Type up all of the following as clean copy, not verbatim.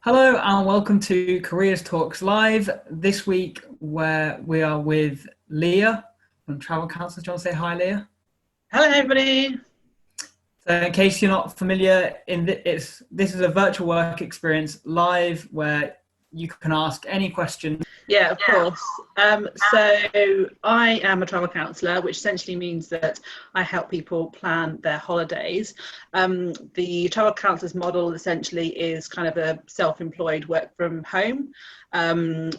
Hello and welcome to Careers Talks Live. This week, where we are with Leia from Travel Counsellor. Do you want to say hi, Leia? Hello, everybody. So, in case you're not familiar, this is a virtual work experience live where you can ask any question. Yeah, of course. So I am a travel counsellor, which essentially means that I help people plan their holidays. The travel counsellor's model essentially is kind of a self-employed work from home.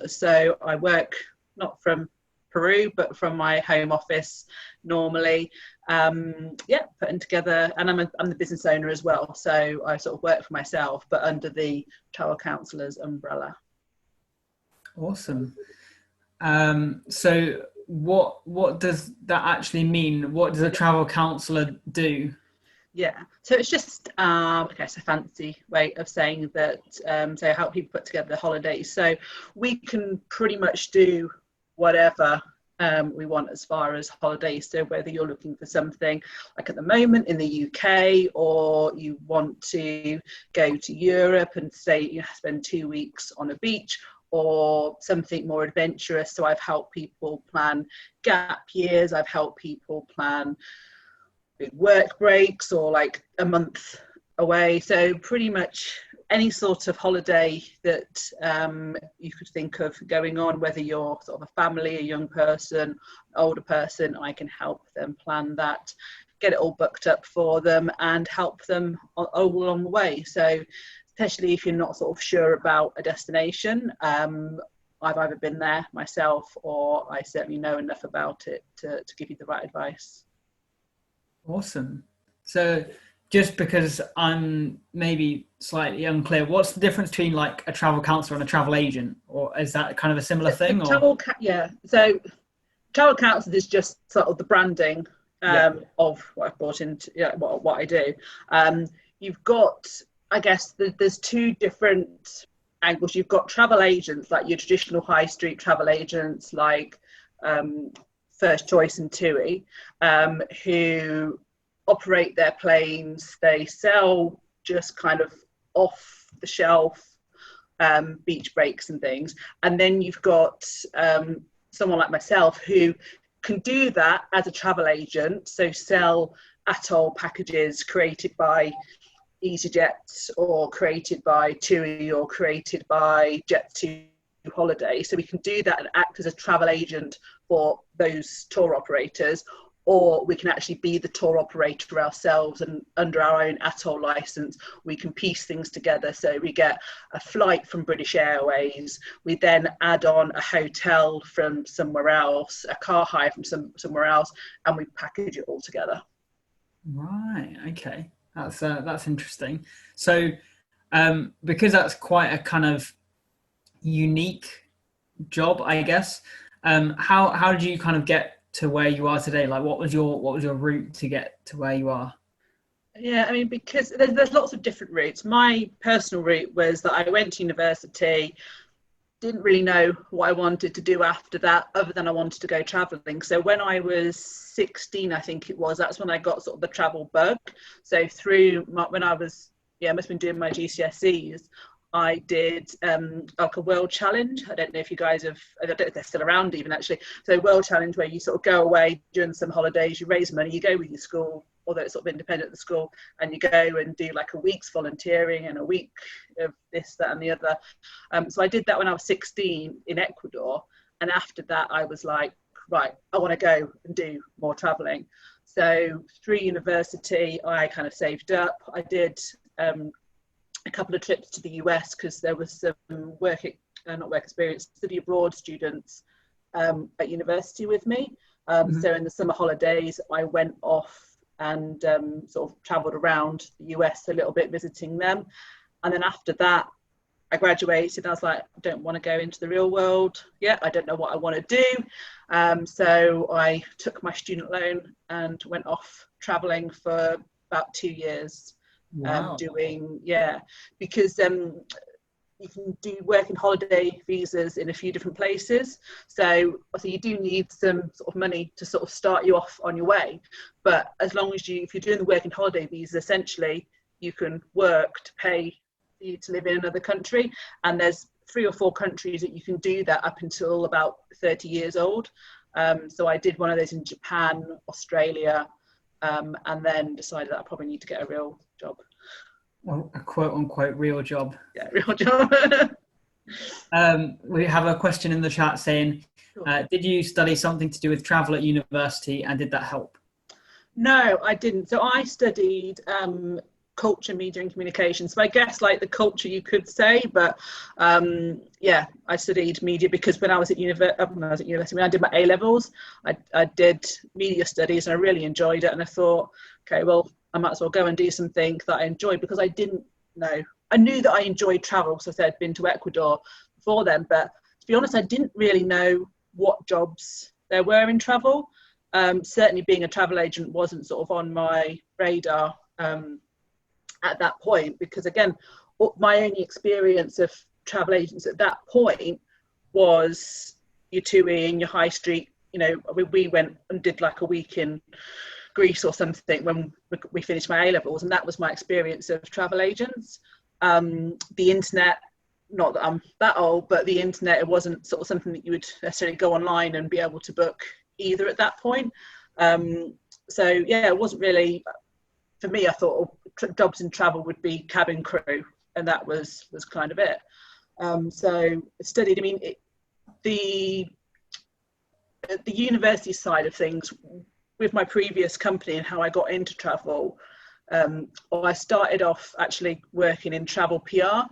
So I work not from Peru, but from my home office normally. Putting together, and I'm the business owner as well. So I sort of work for myself, but under the travel counsellor's umbrella. Awesome. So, what does that actually mean? What does a travel counsellor do? Yeah, so it's just it's a fancy way of saying that. So I help people put together holidays. So we can pretty much do whatever we want as far as holidays. So whether you're looking for something like at the moment in the UK, or you want to go to Europe and spend 2 weeks on a beach, or something more adventurous. So I've helped people plan gap years. I've helped people plan work breaks or like a month away. So pretty much any sort of holiday that you could think of going on, whether you're sort of a family, a young person, older person, I can help them plan that, get it all booked up for them and help them all along the way. So especially if you're not sort of sure about a destination, I've either been there myself or I certainly know enough about it to give you the right advice. Awesome. So, just because I'm maybe slightly unclear, what's the difference between like a travel counselor and a travel agent, or is that kind of a similar thing? Or So travel counsellor is just sort of the branding yeah, of what I've brought into what I do. You've got, I guess, there's two different angles. You've got travel agents, like your traditional high street travel agents, like First Choice and TUI, who operate their planes. They sell just kind of off the shelf beach breaks and things. And then you've got someone like myself who can do that as a travel agent, so sell atoll packages created by EasyJet or created by TUI or created by Jet2 Holiday. So we can do that and act as a travel agent for those tour operators, or we can actually be the tour operator ourselves, and under our own atoll license we can piece things together. So we get a flight from British Airways, we then add on a hotel from somewhere else, a car hire from somewhere else, and we package it all together. right. Okay, that's interesting. So, because that's quite a kind of unique job, I guess. How did you kind of get to where you are today? Like, what was your route to get to where you are? Yeah, I mean, because there's lots of different routes. My personal route was that I went to university, didn't really know what I wanted to do after that, other than I wanted to go traveling. So when I was 16, I think it was, that's when I got sort of the travel bug. So when I was, I must have been doing my GCSEs, I did like a world challenge. I don't know if you guys I don't know if they're still around even actually. So world challenge where you sort of go away during some holidays, you raise money, you go with your school, although it's sort of independent of the school, and you go and do like a week's volunteering and a week of this, that and the other. So I did that when I was 16 in Ecuador. And after that, I was like, right, I want to go and do more traveling. So through university, I kind of saved up. I did a couple of trips to the US because there was some not work experience, study abroad students at university with me. Mhm. So in the summer holidays, I went off and sort of travelled around the US a little bit, visiting them. And then after that, I graduated. I was like, I don't want to go into the real world yet. I don't know what I want to do. So I took my student loan and went off travelling for about 2 years, Wow. because you can do work and holiday visas in a few different places. So you do need some sort of money to sort of start you off on your way. But as long as if you're doing the work and holiday visa, essentially you can work to pay you to live in another country, and there's 3 or 4 countries that you can do that up until about 30 years old. So I did one of those in Japan, Australia, and then decided that I probably need to get a real job. A quote unquote real job. Yeah, real job. We have a question in the chat saying, did you study something to do with travel at university, and did that help? No, I didn't. So I studied culture, media and communication. So I guess like the culture you could say, but yeah, I studied media because when I was at university, when I did my A-levels, I did media studies and I really enjoyed it. And I thought, okay, well, I might as well go and do something that I enjoyed, because I didn't know. I knew that I enjoyed travel, because I said I'd been to Ecuador before then, but to be honest, I didn't really know what jobs there were in travel. Certainly being a travel agent wasn't sort of on my radar at that point, because again, my only experience of travel agents at that point was your TUI and your high street. You know, we went and did like a week in Greece or something when we finished my A-levels, and that was my experience of travel agents. The internet, not that I'm that old, but the internet, it wasn't sort of something that you would necessarily go online and be able to book either at that point. So yeah, it wasn't really, for me, I thought jobs in travel would be cabin crew, and that was kind of it. So I studied, I mean, the university side of things, with my previous company and how I got into travel, well, I started off actually working in travel PR,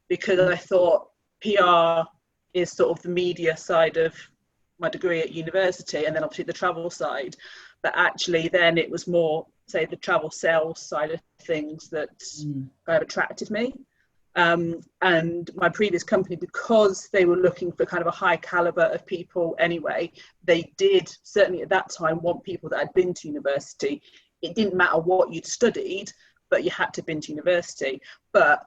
because I thought PR is sort of the media side of my degree at university, and then obviously the travel side. But actually then it was more, say, the travel sales side of things that kind of attracted me. And my previous company, because they were looking for kind of a high caliber of people anyway, they did certainly at that time want people that had been to university. It didn't matter what you'd studied, but you had to have been to university. But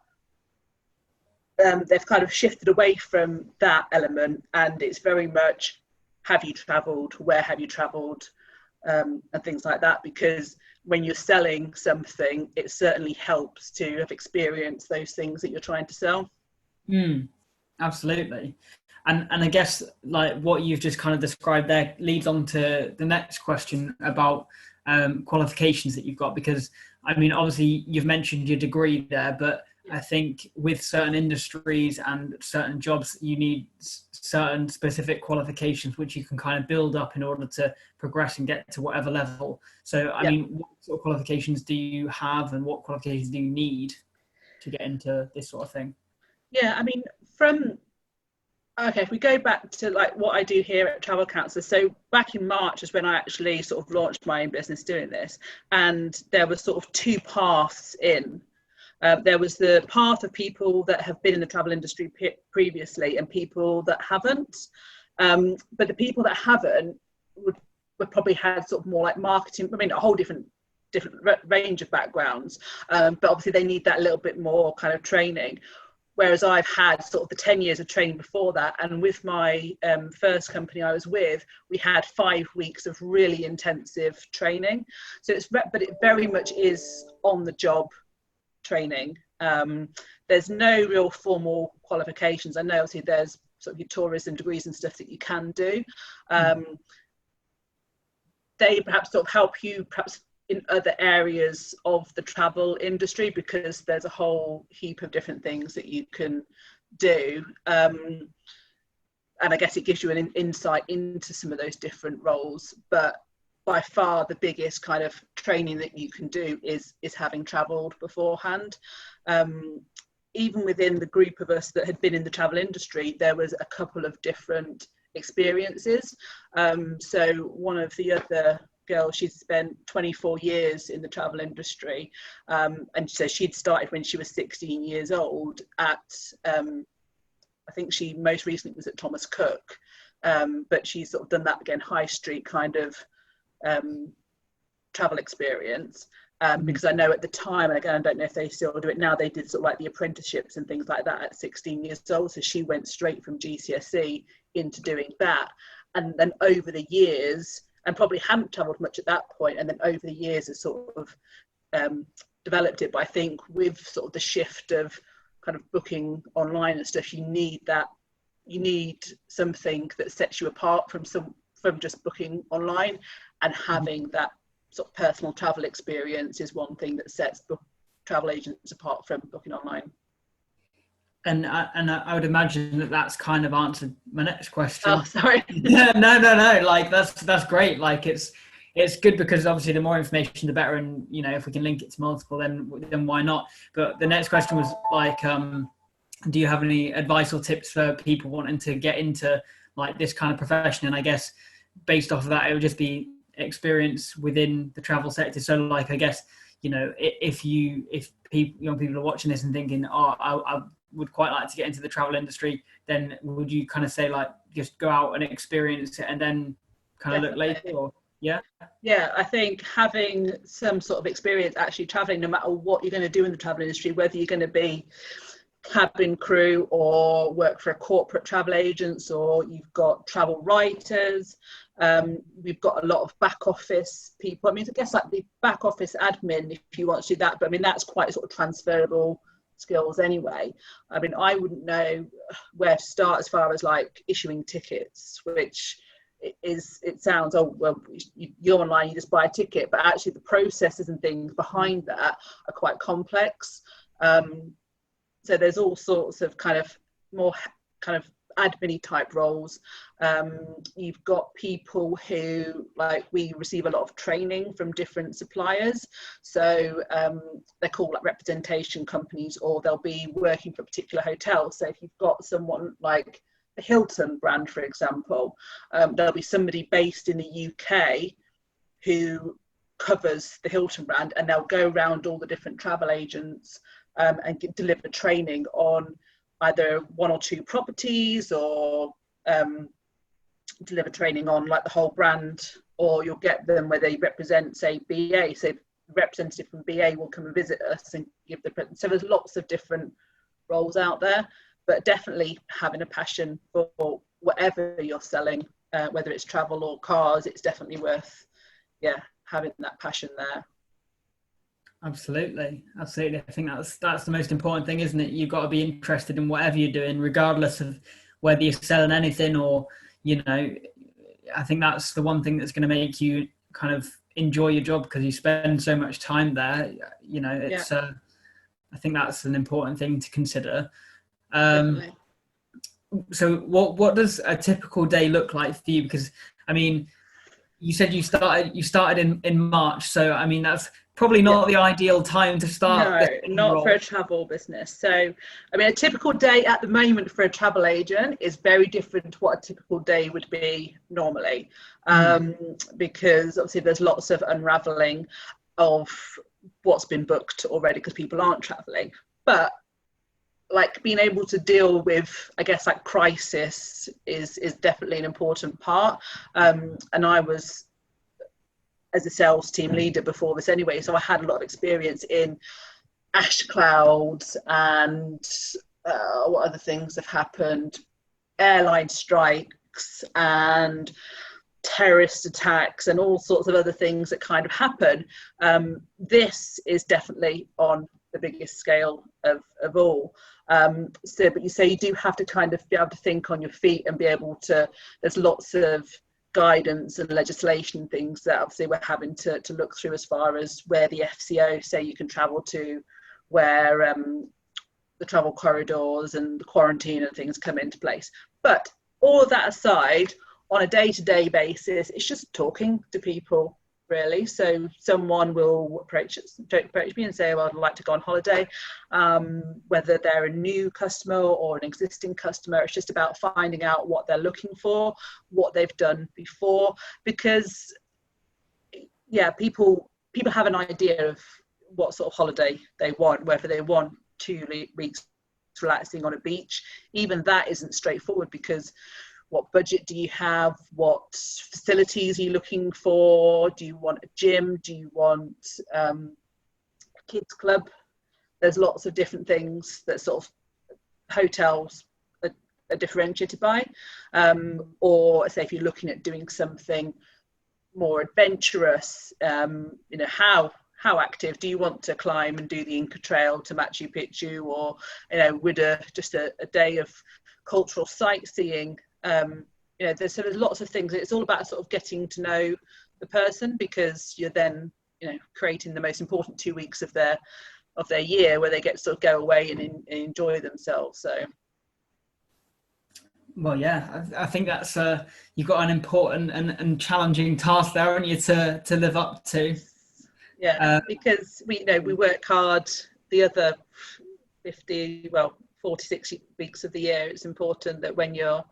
they've kind of shifted away from that element, and it's very much, have you travelled, where have you travelled, and things like that, because when you're selling something, it certainly helps to have experienced those things that you're trying to sell. Absolutely. And I guess like what you've just kind of described there leads on to the next question about qualifications that you've got, because I mean, obviously you've mentioned your degree there, but I think with certain industries and certain jobs, you need certain specific qualifications which you can kind of build up in order to progress and get to whatever level. So, I mean, what sort of qualifications do you have, and what qualifications do you need to get into this sort of thing? Yeah, I mean, okay, if we go back to like what I do here at Travel Counsellor, so back in March is when I actually sort of launched my own business doing this, and there were sort of 2 paths in. There was the path of people that have been in the travel industry previously and people that haven't. But the people that haven't would probably had sort of more like marketing, I mean, a whole different range of backgrounds. But obviously they need that little bit more kind of training. Whereas I've had sort of the 10 years of training before that. And with my first company I was with, we had 5 weeks of really intensive training. So but it very much is on the job training. There's no real formal qualifications. I know obviously there's sort of your tourism degrees and stuff that you can do. They perhaps sort of help you perhaps in other areas of the travel industry, because there's a whole heap of different things that you can do. And I guess it gives you an insight into some of those different roles. But by far the biggest kind of training that you can do is having travelled beforehand. Even within the group of us that had been in the travel industry, there was a couple of different experiences. So one of the other girls, she'd spent 24 years in the travel industry, and so she'd started when she was 16 years old at I think she most recently was at Thomas Cook, but she's sort of done that again, high street kind of travel experience, because I know at the time, and again I don't know if they still do it now, they did sort of like the apprenticeships and things like that at 16 years old. So she went straight from GCSE into doing that, and then over the years, and probably hadn't travelled much at that point, and then over the years has sort of developed it. But I think with sort of the shift of kind of booking online and stuff, you need something that sets you apart from just booking online, and having that sort of personal travel experience is one thing that sets travel agents apart from booking online. And I would imagine that that's kind of answered my next question. Oh, sorry. No. Like that's great. Like it's good, because obviously the more information, the better. And you know, if we can link it to multiple, then why not? But the next question was like, do you have any advice or tips for people wanting to get into like this kind of profession? And I guess based off of that, it would just be experience within the travel sector. So like, I guess, you know, if young people are watching this and thinking, oh, I would quite like to get into the travel industry, then would you kind of say like just go out and experience it and then kind of look later? Or yeah I think having some sort of experience actually traveling, no matter what you're going to do in the travel industry, whether you're going to be cabin crew or work for a corporate travel agents, or you've got travel writers, we've got a lot of back office people. I mean, I guess like the back office admin, if you want to do that, but I mean that's quite sort of transferable skills anyway. I mean, I wouldn't know where to start as far as like issuing tickets, which it sounds, oh well, you're online, you just buy a ticket, but actually the processes and things behind that are quite complex. So there's all sorts of kind of more kind of admin-y type roles. You've got people who, like, we receive a lot of training from different suppliers, so they're called like representation companies, or they'll be working for a particular hotel. So if you've got someone like the Hilton brand, for example, there'll be somebody based in the UK who covers the Hilton brand, and they'll go around all the different travel agents and deliver training on either one or two properties, or deliver training on like the whole brand, or you'll get them where they represent, say, BA. So the representative from BA will come and visit us and give the present. So there's lots of different roles out there, but definitely having a passion for whatever you're selling, whether it's travel or cars, it's definitely worth having that passion there. Absolutely. I think that's the most important thing, isn't it? You've got to be interested in whatever you're doing, regardless of whether you're selling anything or, you know, I think that's the one thing that's going to make you kind of enjoy your job, because you spend so much time there. You know, it's I think that's an important thing to consider. So what does a typical day look like for you? Because I mean, you said you started in March, so I mean that's probably not the ideal time to start. No, not for a travel business. So I mean, a typical day at the moment for a travel agent is very different to what a typical day would be normally, because obviously there's lots of unraveling of what's been booked already because people aren't traveling. But like being able to deal with, I guess, like crisis is definitely an important part. And I was as a sales team leader before this anyway, so I had a lot of experience in ash clouds and what other things have happened, airline strikes and terrorist attacks and all sorts of other things that kind of happen. This is definitely on the biggest scale of all. But you say you do have to kind of be able to think on your feet and be able to, there's lots of guidance and legislation things that obviously we're having to look through, as far as where the FCO say you can travel to, where the travel corridors and the quarantine and things come into place. But all of that aside, on a day-to-day basis, it's just talking to people, really. So someone will approach me and say, well, I'd like to go on holiday, whether they're a new customer or an existing customer. It's just about finding out what they're looking for, what they've done before, because people have an idea of what sort of holiday they want, whether they want 2 weeks relaxing on a beach. Even that isn't straightforward, because what budget do you have? What facilities are you looking for? Do you want a gym? Do you want a kids club? There's lots of different things that sort of hotels are differentiated by. Or say if you're looking at doing something more adventurous, how how active do you want to climb and do the Inca Trail to Machu Picchu, or would just a day of cultural sightseeing? There's lots of things. It's all about sort of getting to know the person, because you're then creating the most important 2 weeks of their year where they get to sort of go away and enjoy themselves. So. Well, yeah, I think that's you've got an important and challenging task there, haven't you, to live up to. Yeah, because we work hard the other 46 weeks of the year. It's important that when you're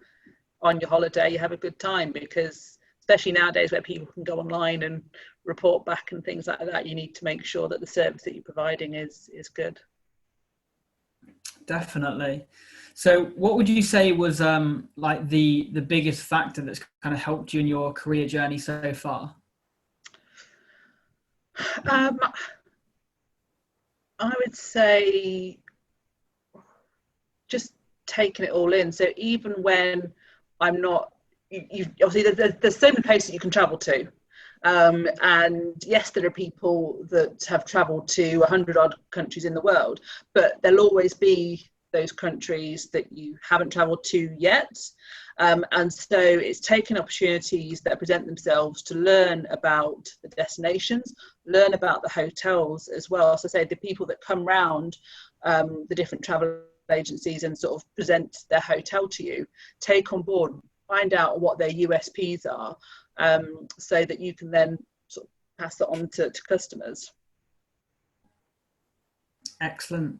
on your holiday, you have a good time, because especially nowadays where people can go online and report back and things like that, you need to make sure that the service that you're providing is good. Definitely. So what would you say was like the biggest factor that's kind of helped you in your career journey so far? I would say just taking it all in. So even when I'm not, obviously there's so many places you can travel to. And yes, there are people that have travelled to 100 odd countries in the world, but there'll always be those countries that you haven't travelled to yet. And so it's taking opportunities that present themselves to learn about the destinations, learn about the hotels as well. So say the people that come round the different travel agencies and sort of present their hotel to you, take on board, find out what their USPs are, so that you can then sort of pass it on to customers. Excellent.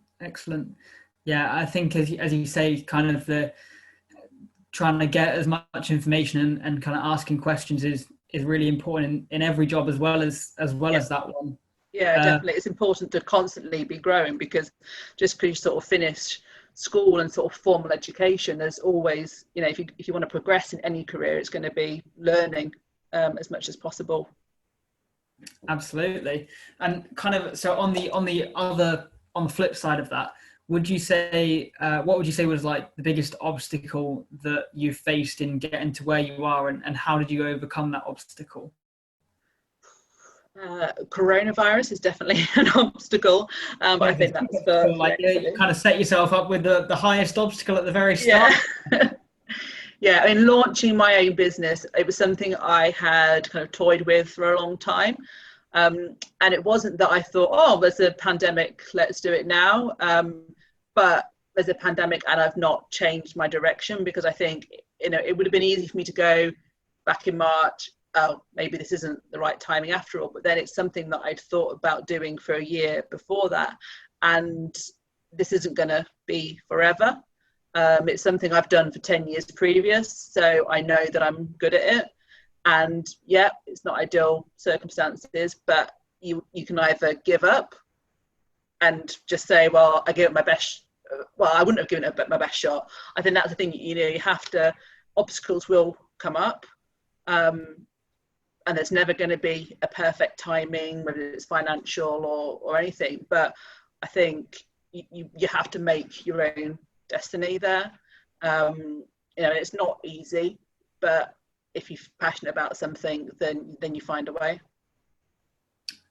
Yeah, I think as you say, kind of the trying to get as much information and kind of asking questions is really important in every job, as well as that one. Yeah, definitely. It's important to constantly be growing, because just because you sort of finish school and sort of formal education, there's always, if you want to progress in any career, it's going to be learning as much as possible. Absolutely. And kind of, so on the flip side of that, would you say what would you say was like the biggest obstacle that you faced in getting to where you are, and how did you overcome that obstacle? Coronavirus is definitely an obstacle. I think that's for you kind of set yourself up with the highest obstacle at the very start. Yeah, I mean, launching my own business, it was something I had kind of toyed with for a long time. And it wasn't that I thought, oh, there's a pandemic, let's do it now. But there's a pandemic and I've not changed my direction, because I think, it would have been easy for me to go back in March, oh, maybe this isn't the right timing after all. But then it's something that I'd thought about doing for a year before that. And this isn't going to be forever. It's something I've done for 10 years previous. So I know that I'm good at it. And yeah, it's not ideal circumstances, but you can either give up and just say, well, I gave it my best. Well, I wouldn't have given it my best shot. I think that's the thing, you have to, obstacles will come up. And there's never going to be a perfect timing, whether it's financial or anything. But I think you have to make your own destiny there. It's not easy, but if you're passionate about something, then you find a way.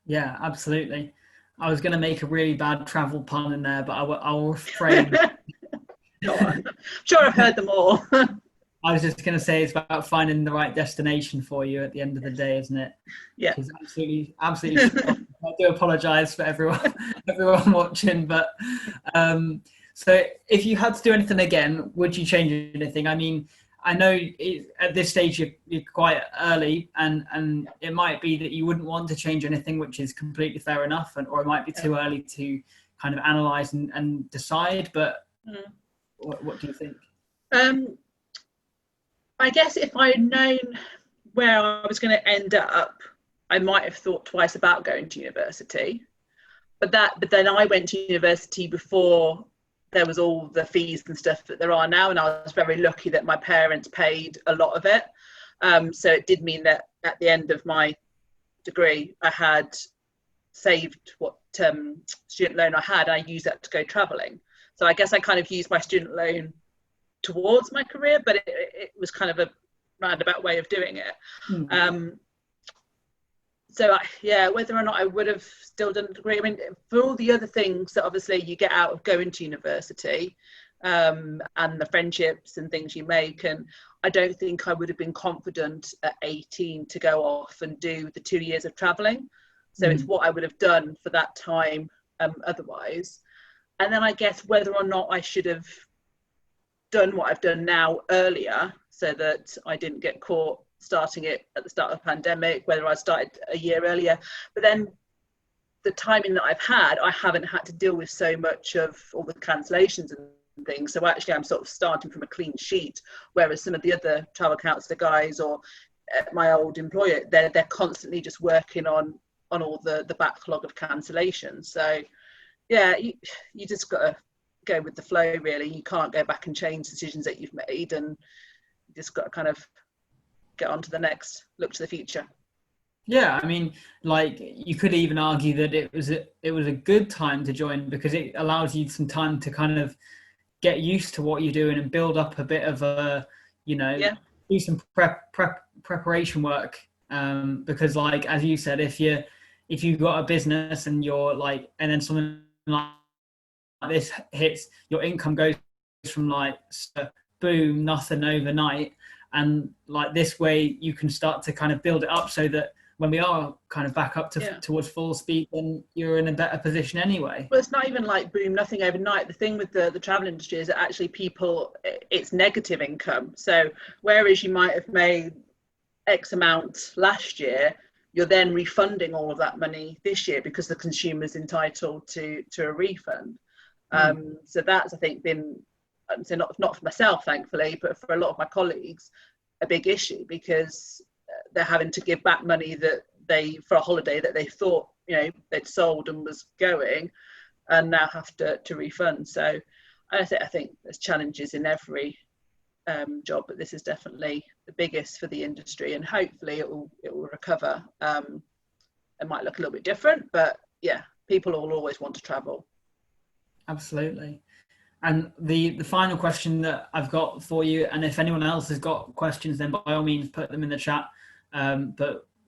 Yeah, absolutely. I was going to make a really bad travel pun in there, but I will refrain. Go on. I'm sure I've heard them all. I was just going to say it's about finding the right destination for you at the end of the day, isn't it? Yeah. Absolutely. I do apologise for everyone watching, but so if you had to do anything again, would you change anything? I mean, I know at this stage you're quite early, and it might be that you wouldn't want to change anything, which is completely fair enough, or it might be too early to kind of analyse and decide. But what do you think? I guess if I had known where I was going to end up, I might have thought twice about going to university. But then I went to university before there was all the fees and stuff that there are now, and I was very lucky that my parents paid a lot of it. So it did mean that at the end of my degree, I had saved what student loan I had, and I used that to go travelling. So I guess I kind of used my student loan towards my career, but it was kind of a roundabout way of doing it. Yeah, whether or not I would have still done a degree, I mean, for all the other things that obviously you get out of going to university, and the friendships and things you make, and I don't think I would have been confident at 18 to go off and do the 2 years of traveling. So it's what I would have done for that time otherwise. And then I guess whether or not I should have done what I've done now earlier, so that I didn't get caught starting it at the start of the pandemic, whether I started a year earlier. But then the timing that I've had, I haven't had to deal with so much of all the cancellations and things. So actually I'm sort of starting from a clean sheet, whereas some of the other travel counsellor guys or my old employer, they're constantly just working on all the backlog of cancellations. So yeah, you just got to go with the flow, really. You can't go back and change decisions that you've made, and you just got to kind of get on to the next, look to the future. Yeah, I mean, like, you could even argue that it was a good time to join, because it allows you some time to kind of get used to what you're doing and build up a bit of a, do some preparation work. Because, like, as you said, if you've got a business and you're like, and then something like this hits, your income goes from like boom, nothing overnight. And like this way you can start to kind of build it up, so that when we are kind of back up towards full speed, then you're in a better position anyway. Well, it's not even like boom, nothing overnight. The thing with the travel industry is that actually it's negative income. So whereas you might have made X amount last year, you're then refunding all of that money this year because the consumer's entitled to a refund. So that's, I think, been, so not for myself, thankfully, but for a lot of my colleagues, a big issue, because they're having to give back money that for a holiday that they thought, they'd sold and was going, and now have to refund. So I think there's challenges in every job, but this is definitely the biggest for the industry, and hopefully it will recover. It might look a little bit different, but yeah, people will always want to travel. Absolutely. And the final question that I've got for you, and if anyone else has got questions, then by all means put them in the chat, and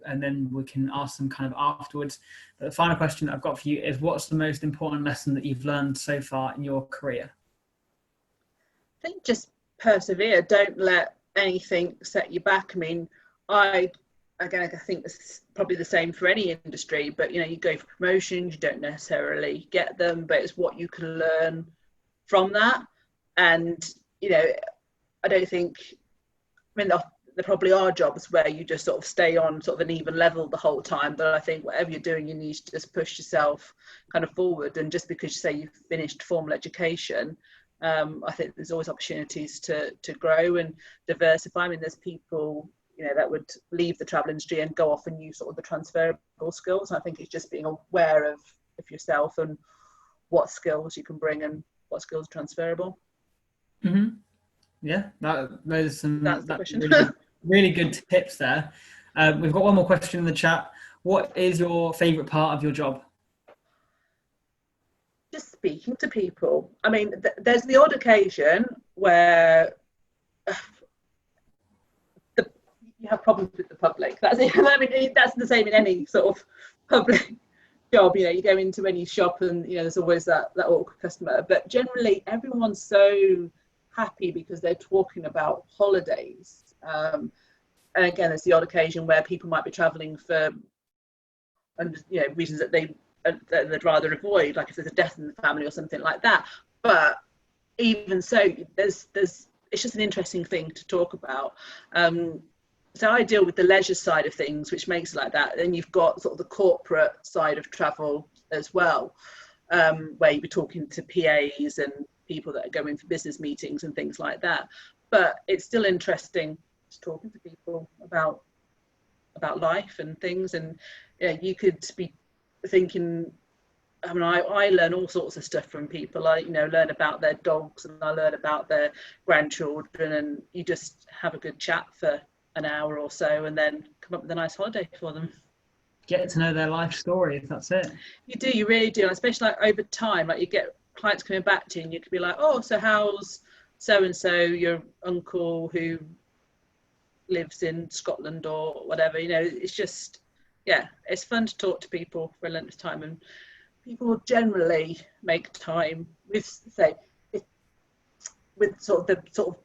then we can ask them kind of afterwards. But the final question that I've got for you is, what's the most important lesson that you've learned so far in your career? I think just persevere. Don't let anything set you back. I mean, I think it's probably the same for any industry, but you go for promotions, you don't necessarily get them, but it's what you can learn from that. And I don't think, I mean, there probably are jobs where you just sort of stay on sort of an even level the whole time, but I think whatever you're doing, you need to just push yourself kind of forward. And just because you say you've finished formal education, I think there's always opportunities to grow and diversify. I mean, there's people that would leave the travel industry and go off and use sort of the transferable skills. I think it's just being aware of yourself and what skills you can bring and what skills are transferable. Mm-hmm. Yeah, those some really good tips there. We've got one more question in the chat. What is your favourite part of your job? Just speaking to people. I mean, there's the odd occasion where you have problems with the public. That's it. I mean, that's the same in any sort of public job. You go into any shop and there's always that awkward customer. But generally, everyone's so happy because they're talking about holidays. And again, there's the odd occasion where people might be travelling for reasons that they'd rather avoid, like if there's a death in the family or something like that. But even so, it's just an interesting thing to talk about. So I deal with the leisure side of things, which makes it like that. Then you've got sort of the corporate side of travel as well, where you'd be talking to PAs and people that are going for business meetings and things like that. But it's still interesting just talking to people about life and things. And you could be thinking, I mean, I learn all sorts of stuff from people. I learn about their dogs, and I learn about their grandchildren, and you just have a good chat for an hour or so and then come up with a nice holiday for them. Get to know their life story, that's it. You really do, and especially like over time, like you get clients coming back to you and you could be like, oh, so how's so and so, your uncle who lives in Scotland or whatever. It's just yeah, it's fun to talk to people for lunchtime, and people generally make time with, say, with sort of the sort of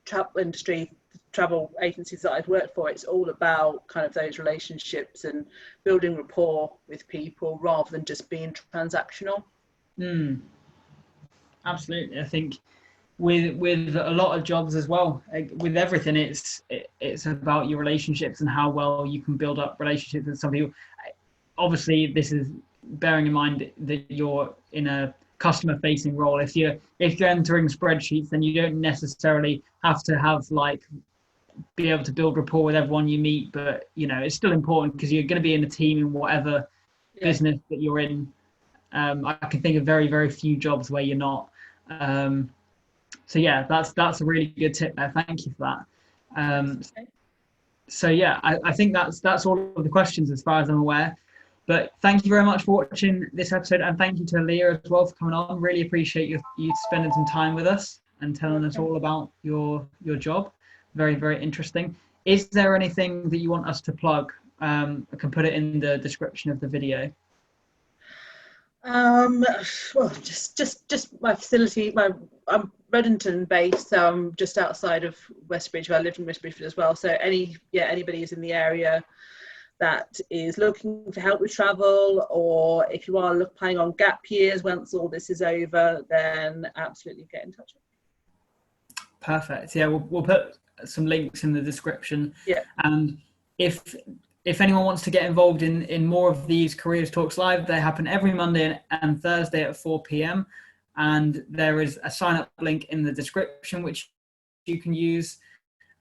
travel industry, travel agencies that I've worked for. It's all about kind of those relationships and building rapport with people rather than just being transactional. Absolutely. I think with a lot of jobs as well, with everything, it's about your relationships and how well you can build up relationships with some people. Obviously, this is bearing in mind that you're in a customer facing role. If you're entering spreadsheets, then you don't necessarily have to have like be able to build rapport with everyone you meet, but you know it's still important because you're going to be in a team in whatever business that you're in. I can think of very few jobs where you're not. So yeah, that's a really good tip there. Thank you for that. So yeah, I think that's all of the questions as far as I'm aware. But thank you very much for watching this episode, and thank you to Leia as well for coming on. Really appreciate you spending some time with us and telling us all about your job. Very interesting. Is there anything that you want us to plug? I can put it in the description of the video. Well, just my facility. I'm Reddenton based, so I'm just outside of Westbridge. I lived in Westbridge as well. So anybody who's in the area that is looking for help with travel, or if you are planning on gap years once all this is over, then absolutely get in touch with me. Perfect. Yeah, we'll put some links in the description. Yeah. And if anyone wants to get involved in more of these Careers Talks Live, they happen every Monday and Thursday at 4 p.m. And there is a sign up link in the description which you can use,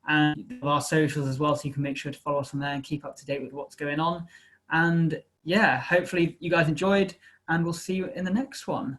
and our socials as well, so you can make sure to follow us on there and keep up to date with what's going on. And yeah, hopefully you guys enjoyed, and we'll see you in the next one.